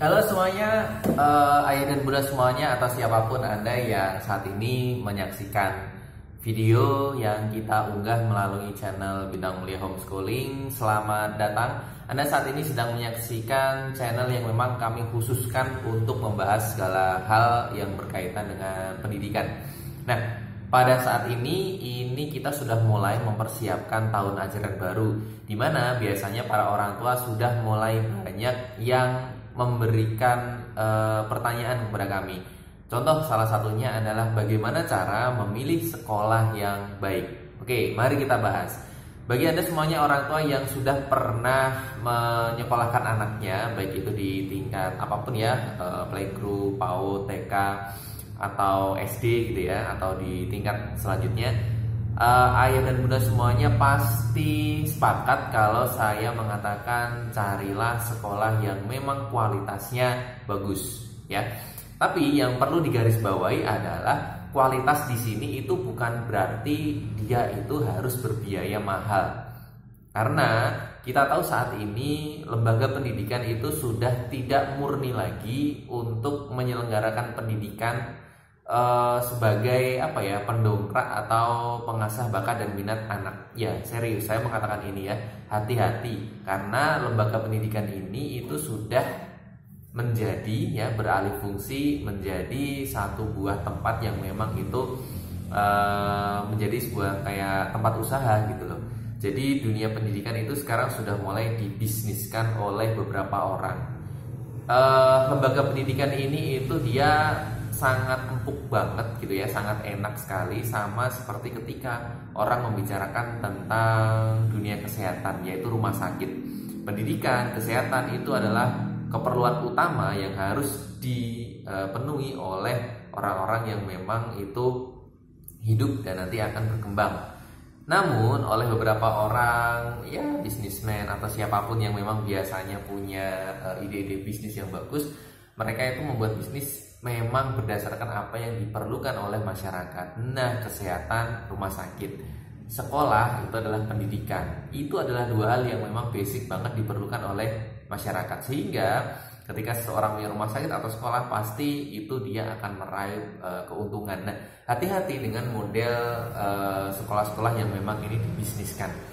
Halo semuanya, ayah dan bunda semuanya atau siapapun Anda yang saat ini menyaksikan video yang kita unggah melalui channel Bintang Mulia Homeschooling. Selamat datang. Anda saat ini sedang menyaksikan channel yang memang kami khususkan untuk membahas segala hal yang berkaitan dengan pendidikan. Nah, pada saat ini kita sudah mulai mempersiapkan tahun ajaran baru, di mana biasanya para orang tua sudah mulai banyak yang memberikan pertanyaan kepada kami. Contoh salah satunya adalah bagaimana cara memilih sekolah yang baik. Oke, mari kita bahas. Bagi Anda semuanya orang tua yang sudah pernah menyekolahkan anaknya, baik itu di tingkat apapun ya, playgroup, PAUD, TK, atau SD gitu ya, atau di tingkat selanjutnya, ayah dan bunda semuanya pasti sepakat kalau saya mengatakan carilah sekolah yang memang kualitasnya bagus ya. Tapi yang perlu digarisbawahi adalah kualitas di sini itu bukan berarti dia itu harus berbiaya mahal. Karena kita tahu saat ini lembaga pendidikan itu sudah tidak murni lagi untuk menyelenggarakan pendidikan sebagai pendongkrak atau pengasah bakat dan minat anak. Ya, serius saya mengatakan ini ya, hati-hati karena lembaga pendidikan ini itu sudah menjadi beralih fungsi menjadi satu buah tempat yang memang itu menjadi sebuah kayak tempat usaha gitu loh. Jadi dunia pendidikan itu sekarang sudah mulai dibisniskan oleh beberapa orang. Lembaga pendidikan ini itu dia sangat empuk banget gitu ya, sangat enak sekali, sama seperti ketika orang membicarakan tentang dunia kesehatan, yaitu rumah sakit. Pendidikan, kesehatan itu adalah keperluan utama yang harus dipenuhi oleh orang-orang yang memang itu hidup dan nanti akan berkembang. Namun oleh beberapa orang ya, bisnismen atau siapapun yang memang biasanya punya ide-ide bisnis yang bagus, mereka itu membuat bisnis memang berdasarkan apa yang diperlukan oleh masyarakat. Nah, kesehatan, rumah sakit, sekolah itu adalah pendidikan. Itu adalah dua hal yang memang basic banget diperlukan oleh masyarakat. Sehingga ketika seseorang punya rumah sakit atau sekolah, pasti itu dia akan meraih keuntungan. Nah, hati-hati dengan model sekolah-sekolah yang memang ini dibisniskan.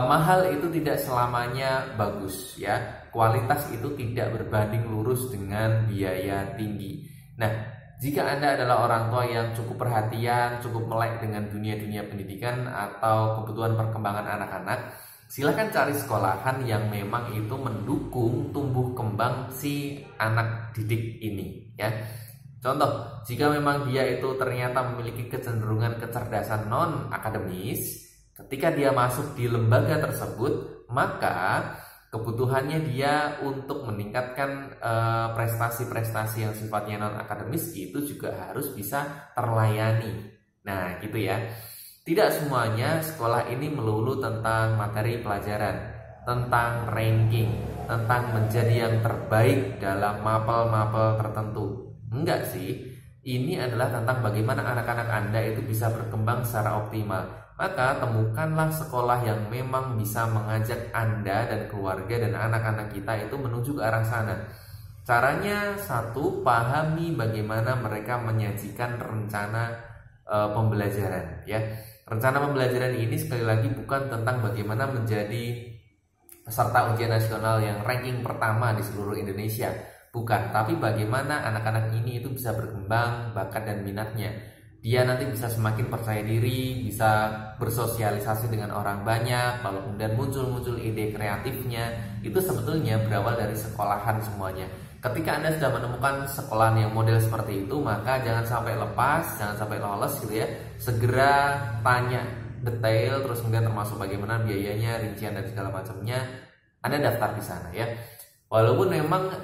Mahal itu tidak selamanya bagus ya. Kualitas itu tidak berbanding lurus dengan biaya tinggi. Nah, jika Anda adalah orang tua yang cukup perhatian, cukup melek dengan dunia-dunia pendidikan atau kebutuhan perkembangan anak-anak, silakan cari sekolahan yang memang itu mendukung tumbuh kembang si anak didik ini ya. Contoh, jika memang dia itu ternyata memiliki kecenderungan kecerdasan non-akademis, ketika dia masuk di lembaga tersebut, maka kebutuhannya dia untuk meningkatkan prestasi-prestasi yang sifatnya non-akademis itu juga harus bisa terlayani. Nah, gitu ya. Tidak semuanya sekolah ini melulu tentang materi pelajaran, tentang ranking, tentang menjadi yang terbaik dalam mapel-mapel tertentu. Enggak sih. Ini adalah tentang bagaimana anak-anak Anda itu bisa berkembang secara optimal. Maka temukanlah sekolah yang memang bisa mengajak Anda dan keluarga dan anak-anak kita itu menuju ke arah sana. Caranya satu, pahami bagaimana mereka menyajikan rencana pembelajaran ya. Rencana pembelajaran ini sekali lagi bukan tentang bagaimana menjadi peserta ujian nasional yang ranking pertama di seluruh Indonesia. Bukan, tapi bagaimana anak-anak ini itu bisa berkembang bakat dan minatnya. Dia nanti bisa semakin percaya diri, bisa bersosialisasi dengan orang banyak, lalu kemudian muncul ide kreatifnya. Itu sebetulnya berawal dari sekolahan semuanya. Ketika Anda sudah menemukan sekolahan yang model seperti itu, maka jangan sampai lepas, jangan sampai lolos gitu ya. Segera tanya detail, terus kemudian termasuk bagaimana biayanya, rincian dan segala macamnya. Anda daftar di sana ya. Walaupun memang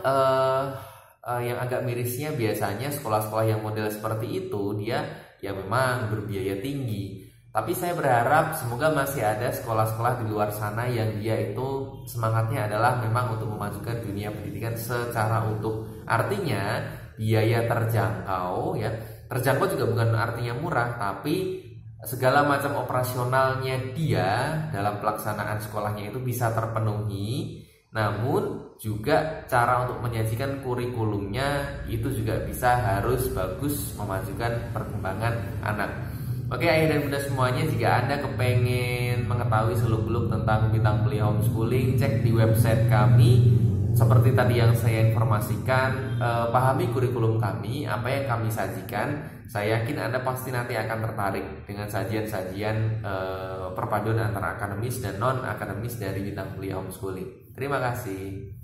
yang agak mirisnya biasanya sekolah-sekolah yang model seperti itu dia ya memang berbiaya tinggi. Tapi saya berharap semoga masih ada sekolah-sekolah di luar sana yang dia itu semangatnya adalah memang untuk memajukan dunia pendidikan secara utuh. Artinya biaya terjangkau ya. Terjangkau juga bukan artinya murah, tapi segala macam operasionalnya dia dalam pelaksanaan sekolahnya itu bisa terpenuhi. Namun Juga cara untuk menyajikan kurikulumnya itu juga bisa harus bagus, memajukan perkembangan anak. Oke ayah dan bunda semuanya, jika Anda kepengen mengetahui seluk-beluk tentang Bintang Mulia Homeschooling, cek di website kami. Seperti tadi yang saya informasikan, pahami kurikulum kami, apa yang kami sajikan. Saya yakin Anda pasti nanti akan tertarik dengan sajian-sajian perpaduan antara akademis dan non-akademis dari Bintang Mulia Homeschooling. Terima kasih.